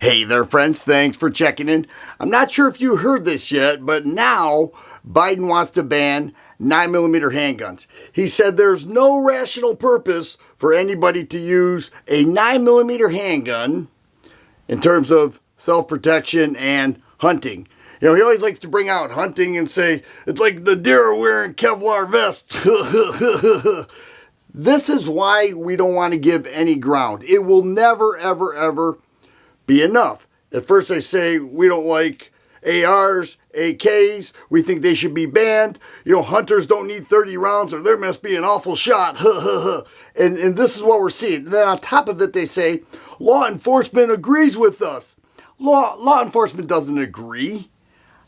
Hey there, friends. Thanks for checking in. I'm not sure if you heard this yet, but now Biden wants to ban 9mm handguns. He said there's no rational purpose for anybody to use a 9mm handgun in terms of self-protection and hunting. You know, he always likes to bring out hunting and say, it's like the deer are wearing Kevlar vests. This is why we don't want to give any ground. It will never, ever, ever be enough. At first they say we don't like ARs, AKs, we think they should be banned. You know, hunters don't need 30 rounds or there must be an awful shot. and this is what we're seeing. And then on top of it they say law enforcement agrees with us. Law enforcement doesn't agree.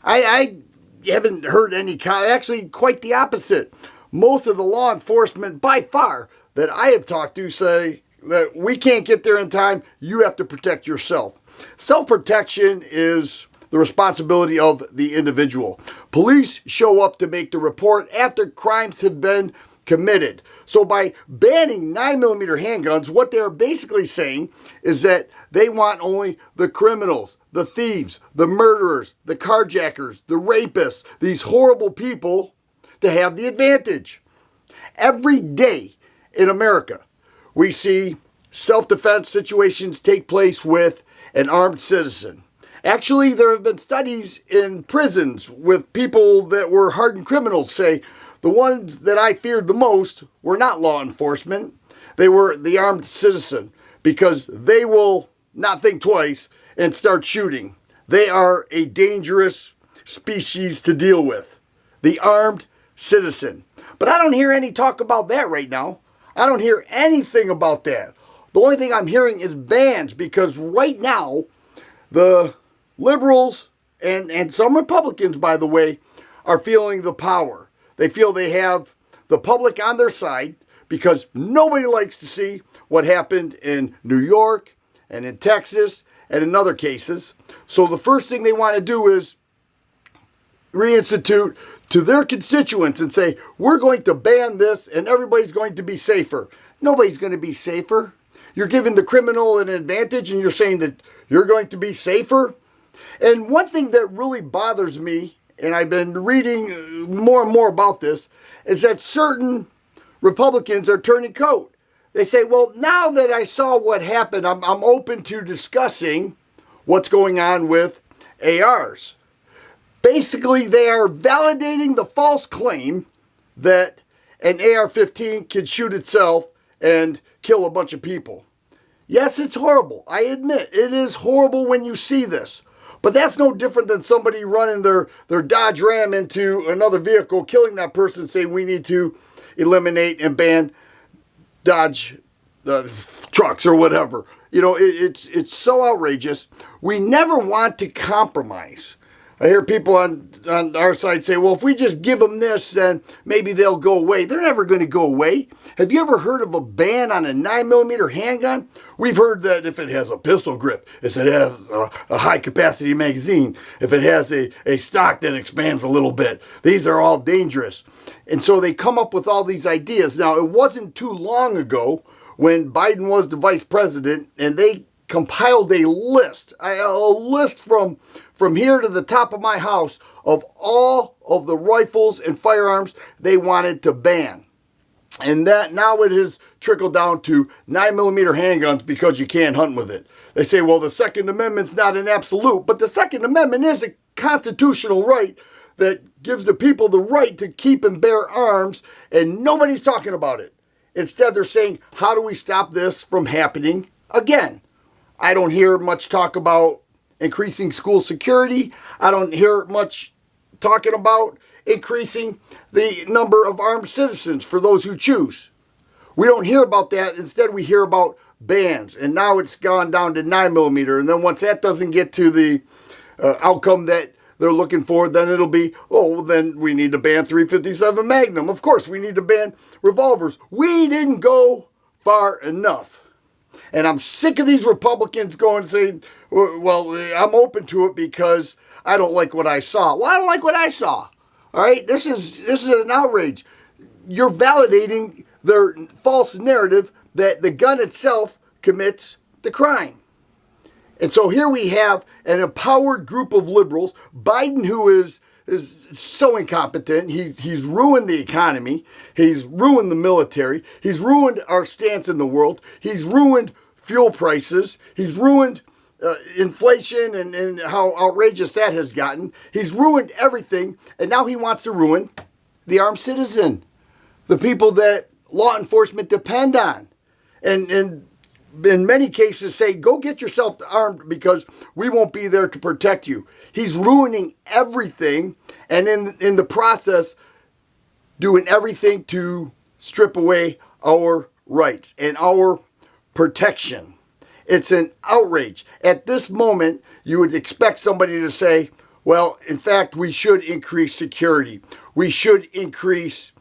I haven't heard any, actually quite the opposite. Most of the law enforcement by far that I have talked to say that we can't get there in time, you have to protect yourself. Self-protection is the responsibility of the individual. Police show up to make the report after crimes have been committed. So by banning 9mm handguns, what they're basically saying is that they want only the criminals, the thieves, the murderers, the carjackers, the rapists, these horrible people to have the advantage. Every day in America, we see self-defense situations take place with an armed citizen. Actually, there have been studies in prisons with people that were hardened criminals say the ones that I feared the most were not law enforcement. They were the armed citizen because they will not think twice and start shooting. They are a dangerous species to deal with. The armed citizen. But I don't hear any talk about that right now. I don't hear anything about that. The only thing I'm hearing is bans because right now the liberals and some Republicans, by the way, are feeling the power. They feel they have the public on their side because nobody likes to see what happened in New York and in Texas and in other cases. So the first thing they want to do is reinstitute to their constituents and say, we're going to ban this and everybody's going to be safer. Nobody's going to be safer. You're giving the criminal an advantage and you're saying that you're going to be safer. And one thing that really bothers me, and I've been reading more and more about this, is that certain Republicans are turning coat. They say, well, now that I saw what happened, I'm open to discussing what's going on with ARs. Basically, they are validating the false claim that an AR-15 can shoot itself and kill a bunch of people. Yes, it's horrible. I admit, it is horrible when you see this. But that's no different than somebody running their Dodge Ram into another vehicle, killing that person, saying we need to eliminate and ban Dodge trucks or whatever. You know, it's so outrageous. We never want to compromise. I hear people on our side say, well, if we just give them this, then maybe they'll go away. They're never going to go away. Have you ever heard of a ban on a 9mm handgun? We've heard that if it has a pistol grip, if it has a high-capacity magazine, if it has a stock that expands a little bit, these are all dangerous. And so they come up with all these ideas. Now, it wasn't too long ago when Biden was the vice president, and they compiled a list from here to the top of my house of all of the rifles and firearms they wanted to ban. And that now it has trickled down to 9mm handguns because you can't hunt with it. They say, well, the Second Amendment's not an absolute, but the Second Amendment is a constitutional right that gives the people the right to keep and bear arms, and nobody's talking about it. Instead, they're saying, how do we stop this from happening again? I don't hear much talk about increasing school security. I don't hear much talking about increasing the number of armed citizens for those who choose. We don't hear about that. Instead, we hear about bans. And now it's gone down to 9mm. And then once that doesn't get to the outcome that they're looking for, then it'll be, oh, then we need to ban .357 Magnum. Of course, we need to ban revolvers. We didn't go far enough. And I'm sick of these Republicans going and saying, well, I'm open to it because I don't like what I saw. Well, I don't like what I saw. All right, this is an outrage. You're validating their false narrative that the gun itself commits the crime. And so here we have an empowered group of liberals. Biden, who is so incompetent. He's ruined the economy. He's ruined the military. He's ruined our stance in the world. He's ruined fuel prices. He's ruined inflation and how outrageous that has gotten. He's ruined everything. And now he wants to ruin the armed citizen, the people that law enforcement depend on. And in many cases say, go get yourself armed because we won't be there to protect you. He's ruining everything, and in the process, doing everything to strip away our rights and our protection. It's an outrage. At this moment, you would expect somebody to say, well, in fact, we should increase security. We should increase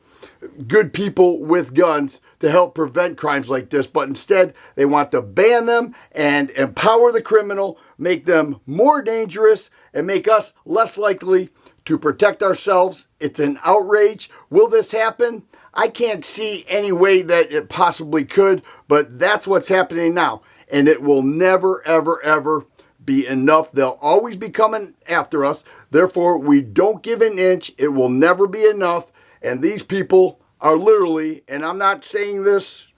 good people with guns to help prevent crimes like this, but instead they want to ban them and empower the criminal, make them more dangerous, and make us less likely to protect ourselves. It's an outrage. Will this happen? I can't see any way that it possibly could, but that's what's happening now, and it will never, ever, ever be enough. They'll always be coming after us. Therefore, we don't give an inch. It will never be enough. And these people are literally, and I'm not saying this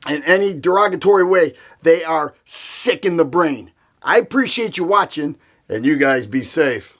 in any derogatory way, they are sick in the brain. I appreciate you watching, and you guys be safe.